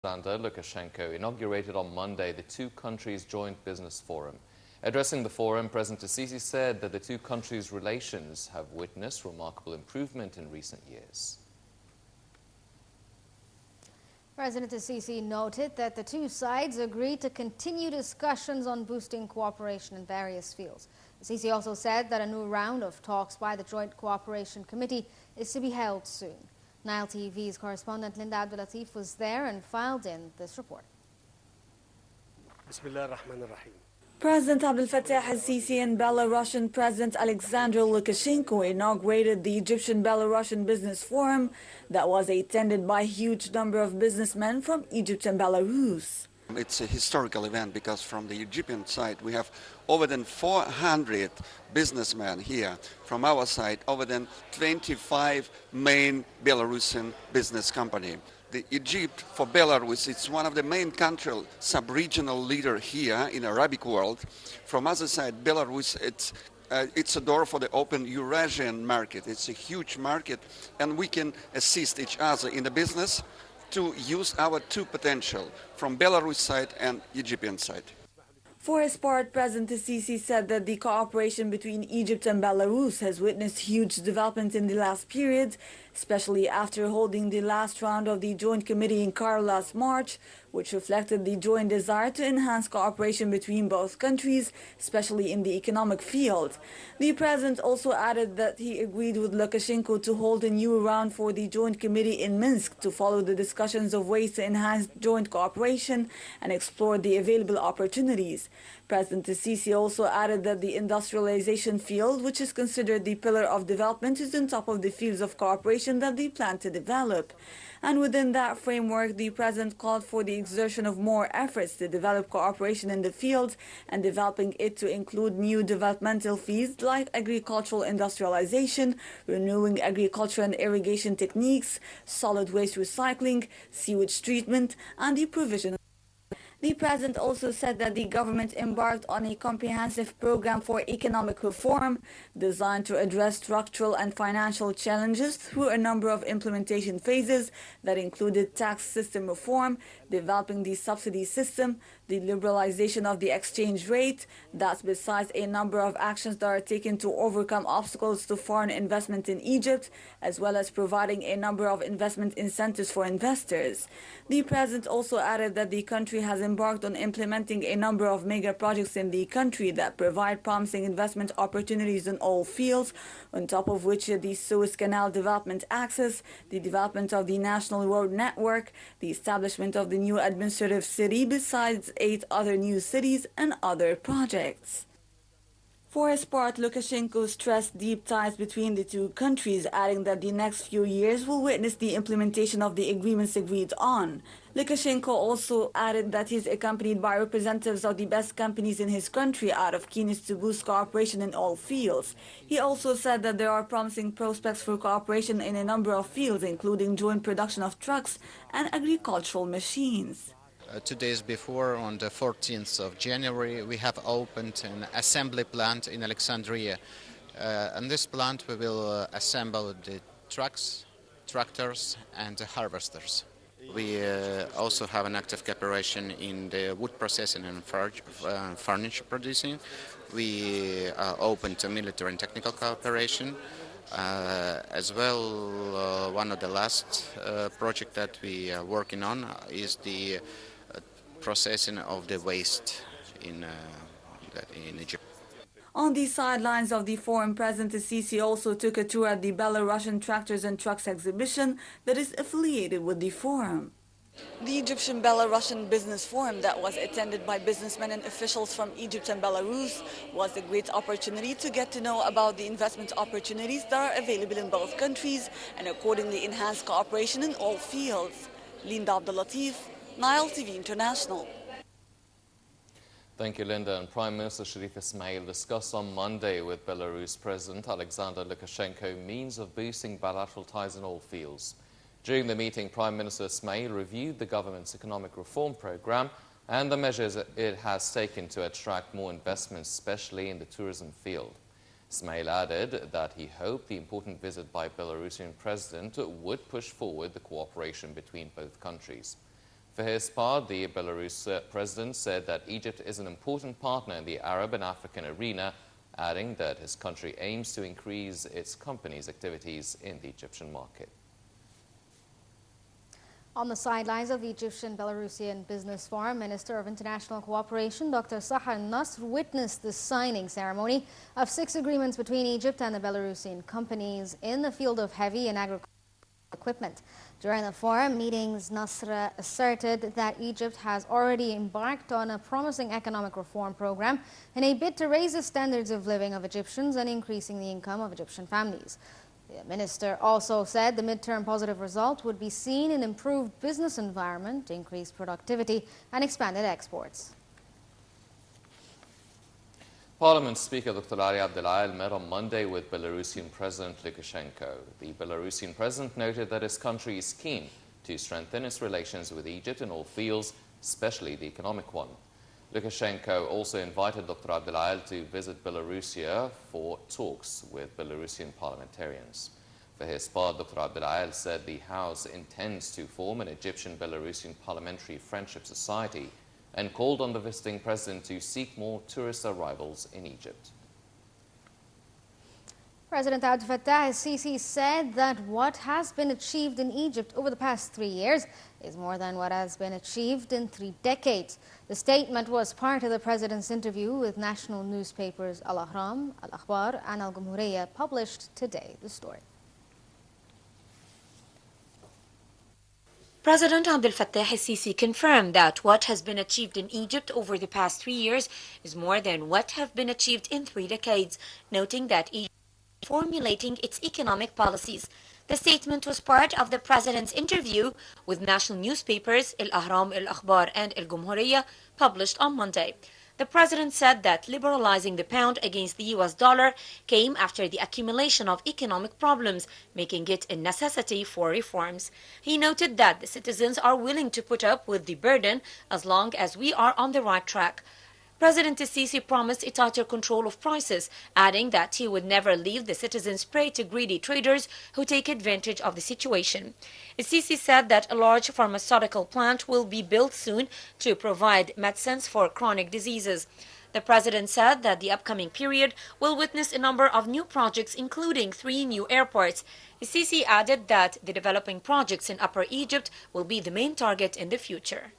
President Lukashenko inaugurated on Monday the two countries' joint business forum. Addressing the forum, President El.Sisi said that the two countries' relations have witnessed remarkable improvement in recent years. President El.Sisi noted that the two sides agreed to continue discussions on boosting cooperation in various fields. El.Sisi also said that a new round of talks by the Joint Cooperation Committee is to be held soon. Nile TV's correspondent Linda Abdulatif was there and filed in this report. President Abdel Fattah El-Sisi and Belarusian President Alexander Lukashenko inaugurated the Egyptian-Belarusian Business Forum that was attended by a huge number of businessmen from Egypt and Belarus. It's a historical event because from the Egyptian side we have over than 400 businessmen here. From our side, over than 25 main Belarusian business companies. The Egypt for Belarus, it's one of the main country sub-regional leader here in the Arabic world. From other side, Belarus, it's a door for the open Eurasian market. It's a huge market, and we can assist each other in the business to use our two potential from Belarus side and Egyptian side. For his part, President El-Sisi said that the cooperation between Egypt and Belarus has witnessed huge development in the last period, especially after holding the last round of the Joint Committee in Cairo last March, which reflected the joint desire to enhance cooperation between both countries, especially in the economic field. The president also added that he agreed with Lukashenko to hold a new round for the Joint Committee in Minsk to follow the discussions of ways to enhance joint cooperation and explore the available opportunities. President El-Sisi also added that the industrialization field, which is considered the pillar of development, is on top of the fields of cooperation that they plan to develop. And within that framework, the president called for the exertion of more efforts to develop cooperation in the field and developing it to include new developmental fields like agricultural industrialization, renewing agriculture and irrigation techniques, solid waste recycling, sewage treatment, and the provision. The president also said that the government embarked on a comprehensive program for economic reform designed to address structural and financial challenges through a number of implementation phases that included tax system reform, developing the subsidy system, the liberalization of the exchange rate. That's besides a number of actions that are taken to overcome obstacles to foreign investment in Egypt, as well as providing a number of investment incentives for investors. The president also added that the country has embarked on implementing a number of mega projects in the country that provide promising investment opportunities in all fields, on top of which the Suez Canal development axis, the development of the national road network, the establishment of the new administrative city, besides 8 other new cities and other projects. For his part, Lukashenko stressed deep ties between the two countries, adding that the next few years will witness the implementation of the agreements agreed on. Lukashenko also added that he is accompanied by representatives of the best companies in his country out of keenness to boost cooperation in all fields. He also said that there are promising prospects for cooperation in a number of fields, including joint production of trucks and agricultural machines. 2 days before, on the 14th of January, we have opened an assembly plant in Alexandria. On this plant we will assemble the trucks, tractors and the harvesters. We also have an active cooperation in the wood processing and furniture producing. We opened a military and technical cooperation. As well, one of the last projects that we are working on is the processing of the waste in Egypt. On the sidelines of the forum, President El-Sisi also took a tour at the Belarusian Tractors and Trucks exhibition that is affiliated with the forum. The Egyptian-Belarusian Business Forum that was attended by businessmen and officials from Egypt and Belarus was a great opportunity to get to know about the investment opportunities that are available in both countries and accordingly enhance cooperation in all fields. Linda Abdulatif, Nile TV International. Thank you, Linda. And Prime Minister Sharif Ismail discussed on Monday with Belarus President Alexander Lukashenko means of boosting bilateral ties in all fields. During the meeting, Prime Minister Ismail reviewed the government's economic reform program and the measures it has taken to attract more investments, especially in the tourism field. Ismail added that he hoped the important visit by Belarusian President would push forward the cooperation between both countries. For his part, the Belarus president said that Egypt is an important partner in the Arab and African arena, adding that his country aims to increase its company's activities in the Egyptian market. On the sidelines of the Egyptian-Belarusian Business Forum, Minister of International Cooperation Dr. Sahar Nasr witnessed the signing ceremony of 6 agreements between Egypt and the Belarusian companies in the field of heavy and agricultural equipment. During the forum meetings, Nasr asserted that Egypt has already embarked on a promising economic reform program in a bid to raise the standards of living of Egyptians and increasing the income of Egyptian families. The minister also said the midterm positive result would be seen in improved business environment, increased productivity, and expanded exports. Parliament Speaker Dr. Ali Abdel met on Monday with Belarusian President Lukashenko. The Belarusian president noted that his country is keen to strengthen its relations with Egypt in all fields, especially the economic one. Lukashenko also invited Dr. Abdel to visit Belarusia for talks with Belarusian parliamentarians. For his part, Dr. Abdel said the House intends to form an Egyptian-Belarusian parliamentary friendship society and called on the visiting president to seek more tourist arrivals in Egypt. President Abdel El-Sisi said that what has been achieved in Egypt over the past 3 years is more than what has been achieved in 3 decades. The statement was part of the president's interview with national newspapers Al-Ahram, Al-Akhbar and Al-Gumhuriya, published today. The story. President Abdel El-Sisi confirmed that what has been achieved in Egypt over the past 3 years is more than what have been achieved in 3 decades, noting that Egypt is formulating its economic policies. The statement was part of the president's interview with national newspapers Al-Ahram, Al-Akhbar and Al-Gumhuriya, published on Monday. The president said that liberalizing the pound against the US dollar came after the accumulation of economic problems, making it a necessity for reforms. He noted that the citizens are willing to put up with the burden as long as we are on the right track. President El-Sisi promised a tighter control of prices, adding that he would never leave the citizens prey to greedy traders who take advantage of the situation. El-Sisi said that a large pharmaceutical plant will be built soon to provide medicines for chronic diseases. The president said that the upcoming period will witness a number of new projects, including 3 new airports. El-Sisi added that the developing projects in Upper Egypt will be the main target in the future.